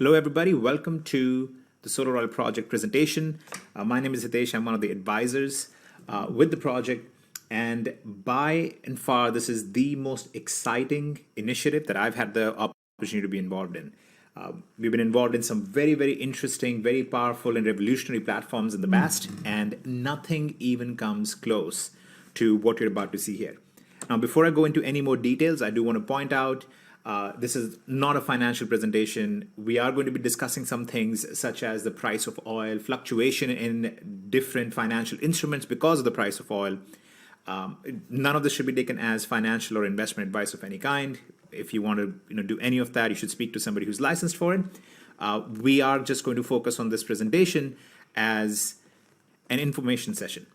Hello, everybody. Welcome to the Solar Oil Project presentation. My name is Hitesh. I'm one of the advisors with the project. And by and far, this is the most exciting initiative that I've had the opportunity to be involved in. We've been involved in some very, very interesting, very powerful and revolutionary platforms in the past, and nothing even comes close to what you're about to see here. Now, before I go into any more details, I do want to point out this is not a financial presentation. We are going to be discussing some things such as the price of oil, fluctuation in different financial instruments because of the price of oil. None of this should be taken as financial or investment advice of any kind. If you want to do any of that, you should speak to somebody who's licensed for it. We are just going to focus on this presentation as an information session.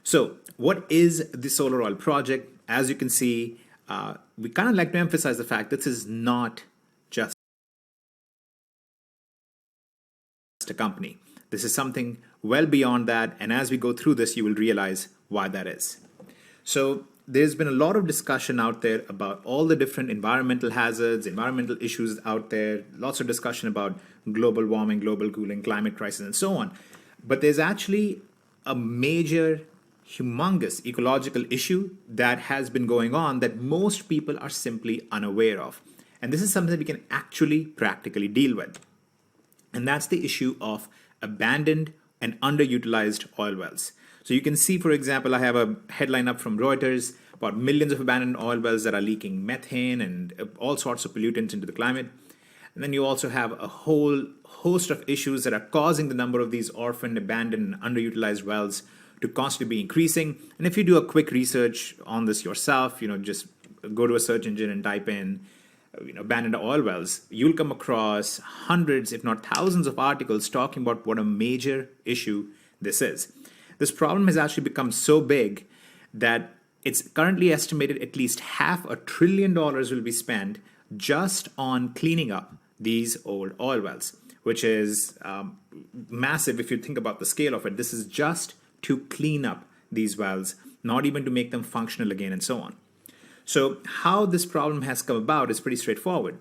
So what is the Solar Oil Project? As you can see, we kind of like to emphasize the fact that this is not just a company. This is something well beyond that. And as we go through this, you will realize why that is. So there's been a lot of discussion out there about all the different environmental hazards, environmental issues out there, lots of discussion about global warming, global cooling, climate crisis, and so on. But there's actually a major humongous ecological issue that has been going on that most people are simply unaware of. And this is something that we can actually practically deal with. And that's the issue of abandoned and underutilized oil wells. So you can see, for example, I have a headline up from Reuters about millions of abandoned oil wells that are leaking methane and all sorts of pollutants into the climate. And then you also have a whole host of issues that are causing the number of these orphaned, abandoned, and underutilized wells to constantly be increasing. And if you do a quick research on this yourself, just go to a search engine and type in abandoned oil wells, you'll come across hundreds, if not thousands of articles talking about what a major issue this is. This problem has actually become so big that it's currently estimated at least $500 billion will be spent just on cleaning up these old oil wells, which is massive if you think about the scale of it. This is just to clean up these wells, not even to make them functional again and so on. So how this problem has come about is pretty straightforward.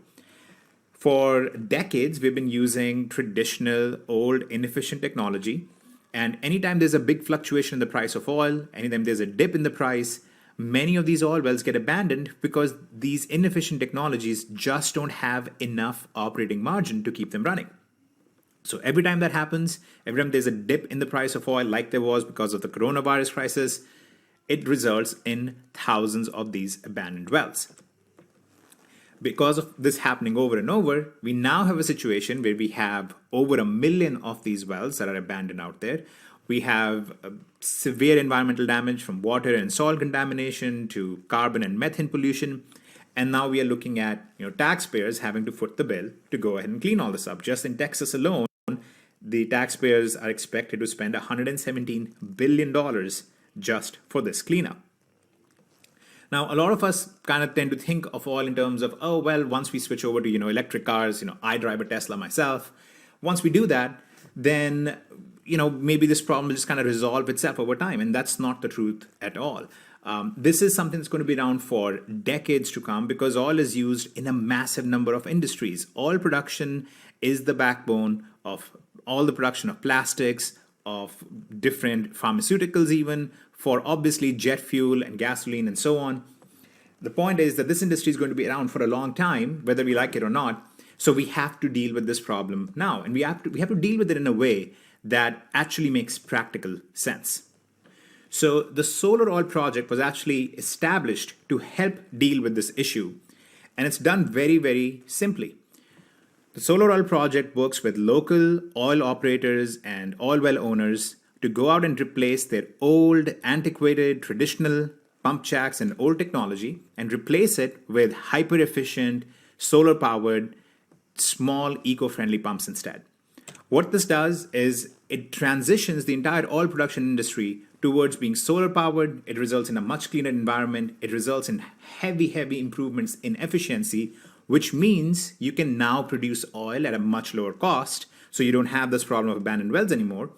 For decades, we've been using traditional, old, inefficient technology. And anytime there's a big fluctuation in the price of oil, anytime there's a dip in the price, many of these oil wells get abandoned because these inefficient technologies just don't have enough operating margin to keep them running. So every time that happens, every time there's a dip in the price of oil, like there was because of the coronavirus crisis, it results in thousands of these abandoned wells. Because of this happening over and over, we now have a situation where we have over 1 million of these wells that are abandoned out there. We have severe environmental damage from water and soil contamination to carbon and methane pollution. And now we are looking at taxpayers having to foot the bill to go ahead and clean all this up. Just in Texas alone, the taxpayers are expected to spend $117 billion just for this cleanup. Now, a lot of us kind of tend to think of oil in terms of, oh, well, once we switch over to, electric cars, I drive a Tesla myself. Once we do that, then, maybe this problem will just kind of resolve itself over time. And that's not the truth at all. This is something that's going to be around for decades to come because oil is used in a massive number of industries. Oil production is the backbone of all the production of plastics, of different pharmaceuticals even, for obviously jet fuel and gasoline and so on. The point is that this industry is going to be around for a long time, whether we like it or not. So we have to deal with this problem now. And we have to deal with it in a way that actually makes practical sense. So the Solar Oil Project was actually established to help deal with this issue. And it's done very, very simply. The Solar Oil Project works with local oil operators and oil well owners to go out and replace their old, antiquated, traditional pump jacks and old technology and replace it with hyper-efficient, solar-powered, small, eco-friendly pumps instead. What this does is it transitions the entire oil production industry towards being solar-powered. It results in a much cleaner environment. It results in heavy improvements in efficiency, which means you can now produce oil at a much lower cost, so you don't have this problem of abandoned wells anymore.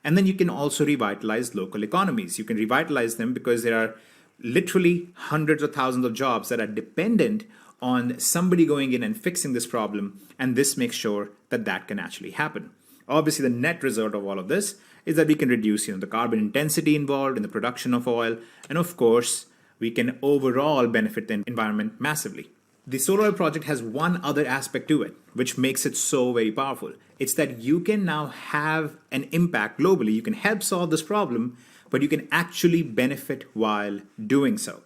And then you can also revitalize local economies. You can revitalize them because there are literally hundreds of thousands of jobs that are dependent on somebody going in and fixing this problem, and this makes sure that that can actually happen. Obviously, the net result of all of this is that we can reduce the carbon intensity involved in the production of oil, and of course, we can overall benefit the environment massively. The solar oil project has one other aspect to it, which makes it so very powerful. It's that you can now have an impact globally. You can help solve this problem, but you can actually benefit while doing so.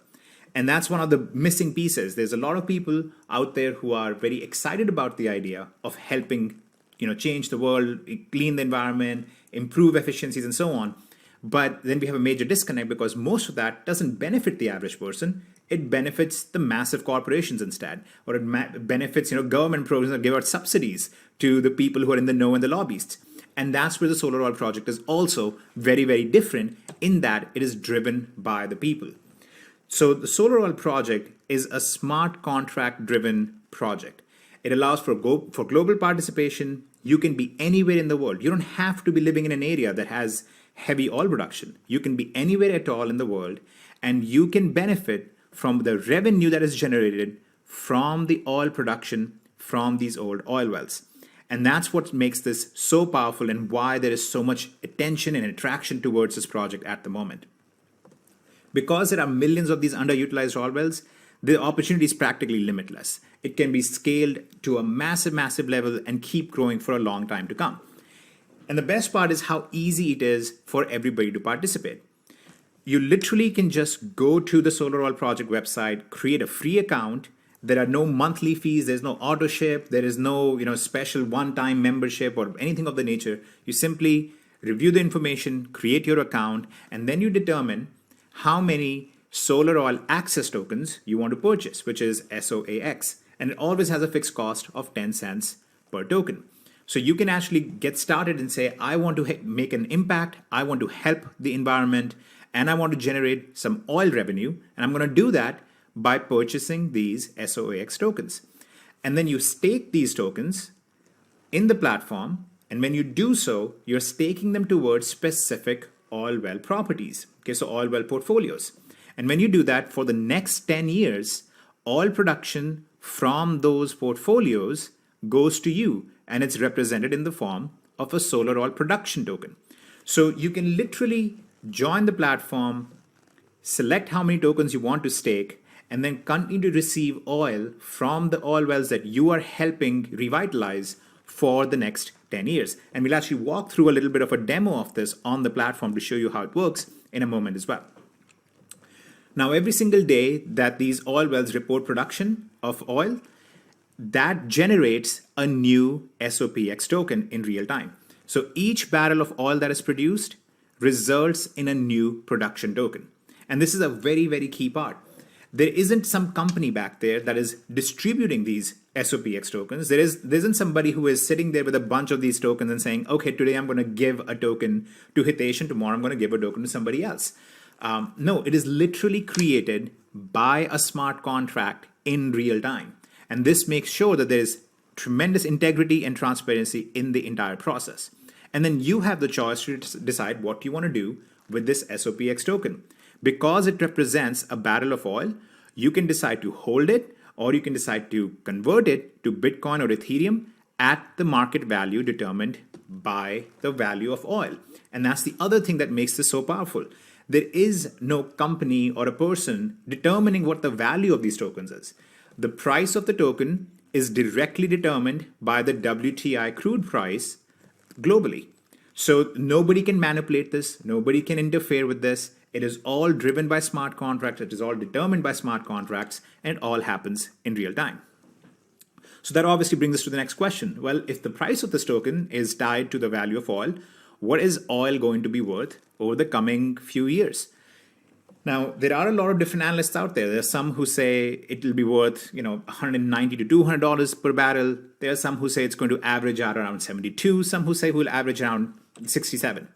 And that's one of the missing pieces. There's a lot of people out there who are very excited about the idea of helping, change the world, clean the environment, improve efficiencies, and so on. But then we have a major disconnect because most of that doesn't benefit the average person. It benefits the massive corporations instead, or it benefits government programs that give out subsidies to the people who are in the know and the lobbyists. And that's where the solar oil project is also very, very different in that it is driven by the people. So the solar oil project is a smart contract driven project. It allows for global participation. You can be anywhere in the world. You don't have to be living in an area that has heavy oil production. You can be anywhere at all in the world, and you can benefit from the revenue that is generated from the oil production from these old oil wells. And that's what makes this so powerful and why there is so much attention and attraction towards this project at the moment. Because there are millions of these underutilized oil wells, the opportunity is practically limitless. It can be scaled to a massive, massive level and keep growing for a long time to come. And the best part is how easy it is for everybody to participate. You literally can just go to the Solar Oil Project website, create a free account. There are no monthly fees. There's no auto ship. There is no special one-time membership or anything of the nature. You simply review the information, create your account, and then you determine how many solar oil access tokens you want to purchase, which is SOAX. And it always has a fixed cost of 10 cents per token. So you can actually get started and say, I want to make an impact. I want to help the environment, and I want to generate some oil revenue. And I'm going to do that by purchasing these SOAX tokens. And then you stake these tokens in the platform. And when you do so, you're staking them towards specific oil well properties. Okay, so oil well portfolios. And when you do that for the next 10 years, oil production from those portfolios goes to you, and it's represented in the form of a solar oil production token. So you can literally join the platform, select how many tokens you want to stake, and then continue to receive oil from the oil wells that you are helping revitalize for the next 10 years. And we'll actually walk through a little bit of a demo of this on the platform to show you how it works in a moment as well. Now, every single day that these oil wells report production of oil, that generates a new SOPX token in real time. So each barrel of oil that is produced results in a new production token. And this is a very, very key part. There isn't some company back there that is distributing these SOPX tokens. There isn't somebody who is sitting there with a bunch of these tokens and saying, okay, today I'm going to give a token to Hitesh and tomorrow I'm going to give a token to somebody else. No, it is literally created by a smart contract in real time. And this makes sure that there is tremendous integrity and transparency in the entire process. And then you have the choice to decide what you want to do with this SOPX token. Because it represents a barrel of oil, you can decide to hold it, or you can decide to convert it to Bitcoin or Ethereum at the market value determined by the value of oil. And that's the other thing that makes this so powerful. There is no company or a person determining what the value of these tokens is. The price of the token is directly determined by the WTI crude price globally. So nobody can manipulate this. Nobody can interfere with this. It is all driven by smart contracts. It is all determined by smart contracts, and it all happens in real time. So that obviously brings us to the next question. Well, if the price of this token is tied to the value of oil, what is oil going to be worth over the coming few years? Now, there are a lot of different analysts out there. There are some who say it will be worth, $190 to $200 per barrel. There are some who say it's going to average out around 72. Some who say it will average around 67.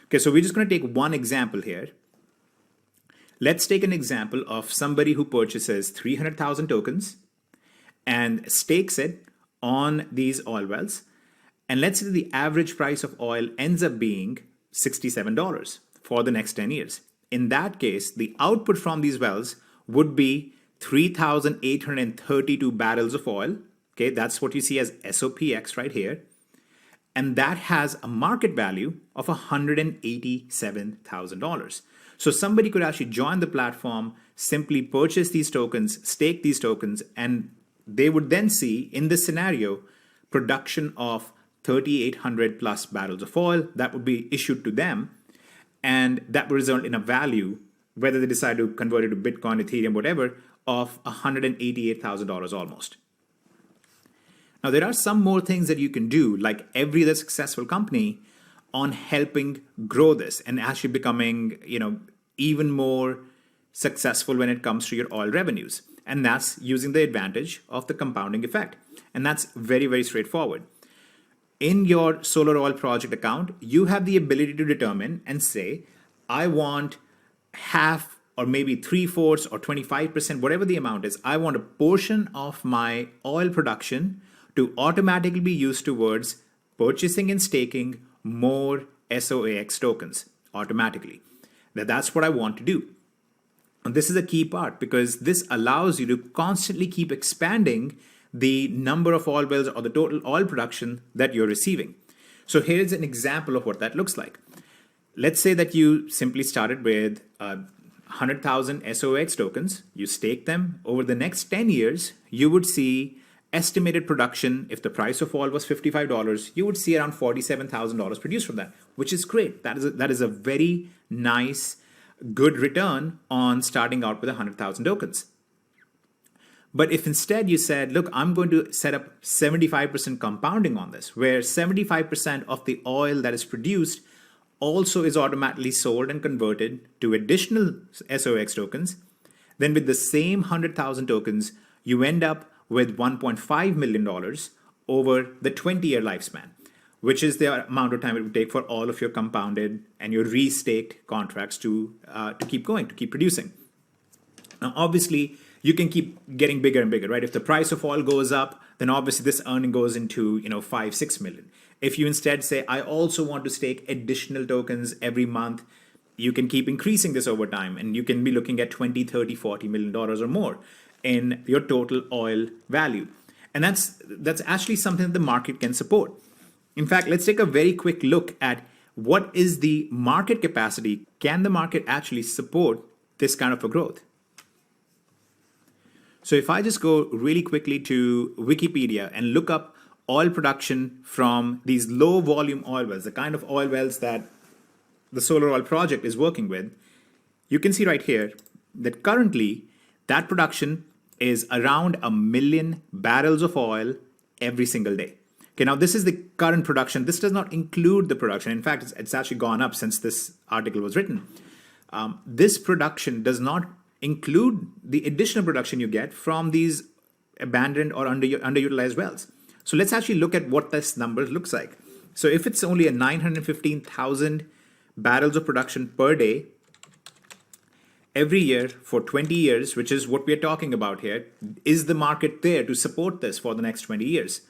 Okay, so we're just going to take one example here. Let's take an example of somebody who purchases 300,000 tokens and stakes it on these oil wells. And let's say the average price of oil ends up being $67 for the next 10 years. In that case, the output from these wells would be 3,832 barrels of oil. Okay, that's what you see as SOPX right here. And that has a market value of $187,000. So somebody could actually join the platform, simply purchase these tokens, stake these tokens, and they would then see, in this scenario, production of 3,800 plus barrels of oil that would be issued to them, and that would result in a value, whether they decide to convert it to Bitcoin, Ethereum, whatever, of $188,000 almost. Now, there are some more things that you can do, like every other successful company, on helping grow this and actually becoming, even more successful when it comes to your oil revenues. And that's using the advantage of the compounding effect. And that's very, very straightforward. In your solar oil project account, you have the ability to determine and say, I want half or maybe 3/4 or 25%, whatever the amount is, I want a portion of my oil production to automatically be used towards purchasing and staking more SOAX tokens automatically. That's what I want to do. And this is a key part because this allows you to constantly keep expanding the number of oil wells or the total oil production that you're receiving. So here's an example of what that looks like. Let's say that you simply started with 100,000 SOX tokens. You stake them. Over the next 10 years, you would see estimated production. If the price of oil was $55, you would see around $47,000 produced from that, which is great. That is a very nice, good return on starting out with 100,000 tokens. But if instead you said, look, I'm going to set up 75% compounding on this, where 75% of the oil that is produced also is automatically sold and converted to additional SOX tokens, then with the same 100,000 tokens, you end up with $1.5 million over the 20-year lifespan, which is the amount of time it would take for all of your compounded and your restaked contracts to keep going, to keep producing. Now, obviously, you can keep getting bigger and bigger, right? If the price of oil goes up, then obviously this earning goes into 5-6 million. If you instead say, I also want to stake additional tokens every month, you can keep increasing this over time, and you can be looking at 20, 30, 40 million dollars or more in your total oil value. And that's actually something that the market can support. In fact, let's take a very quick look at what is the market capacity. Can the market actually support this kind of a growth? So if I just go really quickly to Wikipedia and look up oil production from these low volume oil wells, the kind of oil wells that the solar oil project is working with, you can see right here that currently that production is around 1 million barrels of oil every single day. Okay, now this is the current production. This does not include the production. In fact, it's actually gone up since this article was written. This production does not include the additional production you get from these abandoned or underutilized wells. So let's actually look at what this number looks like. So if it's only a 915,000 barrels of production per day every year for 20 years, which is what we're talking about here, is the market there to support this for the next 20 years?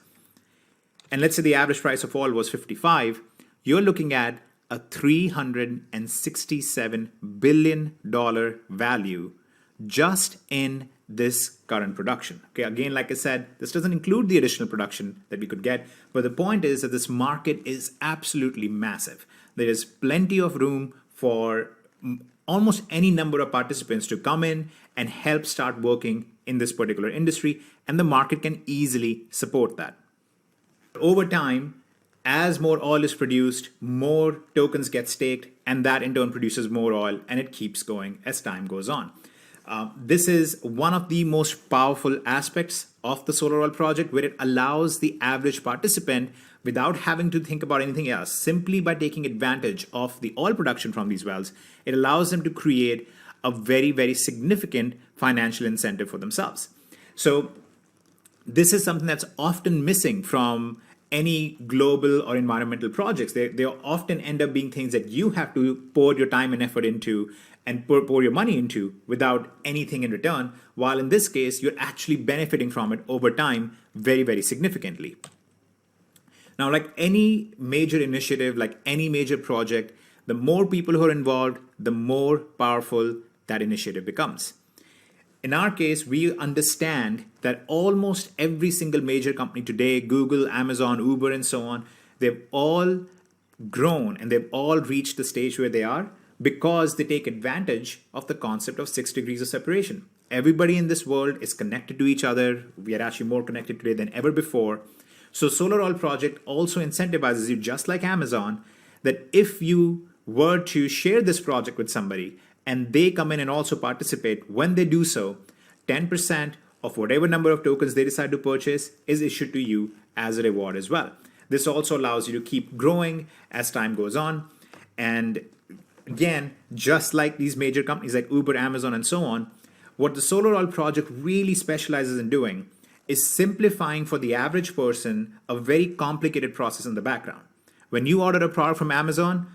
And let's say the average price of oil was 55, you're looking at a $367 billion value just in this current production. Okay, again, like I said, this doesn't include the additional production that we could get, but the point is that this market is absolutely massive. There is plenty of room for almost any number of participants to come in and help start working in this particular industry, and the market can easily support that. Over time, as more oil is produced, more tokens get staked, and that in turn produces more oil, and it keeps going as time goes on. This is one of the most powerful aspects of the solar oil project, where it allows the average participant, without having to think about anything else, simply by taking advantage of the oil production from these wells, it allows them to create a very, very significant financial incentive for themselves. So this is something that's often missing from any global or environmental projects. They often end up being things that you have to pour your time and effort into and pour your money into without anything in return, while in this case, you're actually benefiting from it over time very, very significantly. Now, like any major initiative, like any major project, the more people who are involved, the more powerful that initiative becomes. In our case, we understand that almost every single major company today, Google, Amazon, Uber, and so on, they've all grown and they've all reached the stage where they are because they take advantage of the concept of 6 degrees of separation. Everybody in this world is connected to each other. We are actually more connected today than ever before. So Solar Oil Project also incentivizes you, just like Amazon, that if you were to share this project with somebody and they come in and also participate, when they do so, 10% of whatever number of tokens they decide to purchase is issued to you as a reward as well. This also allows you to keep growing as time goes on. And again, just like these major companies like Uber, Amazon, and so on, what the Solar Oil Project really specializes in doing is simplifying for the average person a very complicated process in the background. When you order a product from Amazon,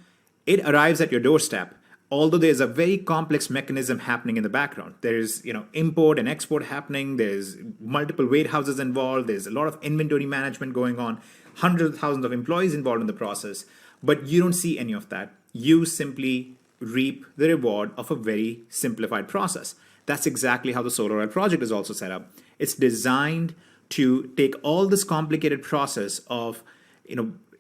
it arrives at your doorstep, although there's a very complex mechanism happening in the background. There's import and export happening, there's multiple warehouses involved, there's a lot of inventory management going on, hundreds of thousands of employees involved in the process, but you don't see any of that. You simply reap the reward of a very simplified process. That's exactly how the Solar Oil Project is also set up. It's designed to take all this complicated process of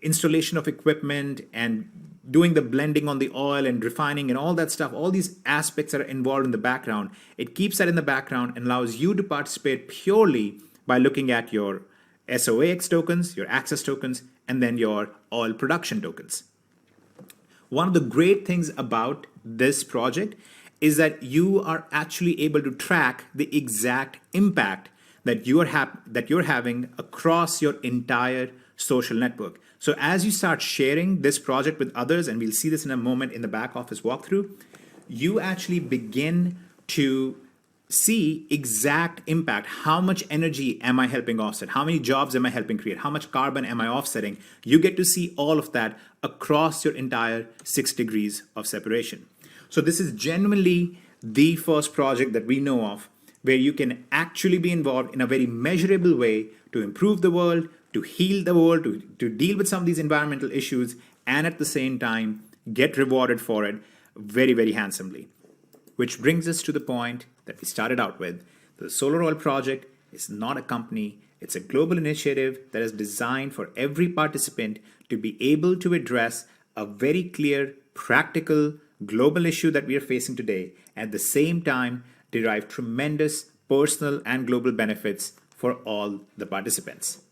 installation of equipment and doing the blending on the oil and refining and all that stuff, all these aspects that are involved in the background. It keeps that in the background and allows you to participate purely by looking at your SOAX tokens, your access tokens, and then your oil production tokens. One of the great things about this project is that you are actually able to track the exact impact that you're having across your entire social network. So as you start sharing this project with others, and we'll see this in a moment in the back office walkthrough, you actually begin to see exact impact. How much energy am I helping offset? How many jobs am I helping create? How much carbon am I offsetting? You get to see all of that across your entire 6 degrees of separation. So this is genuinely the first project that we know of where you can actually be involved in a very measurable way to improve the world, to heal the world, to deal with some of these environmental issues, and at the same time, get rewarded for it very, very handsomely. Which brings us to the point that we started out with. The Solar Oil Project is not a company. It's a global initiative that is designed for every participant to be able to address a very clear, practical, global issue that we are facing today, at the same time derive tremendous personal and global benefits for all the participants.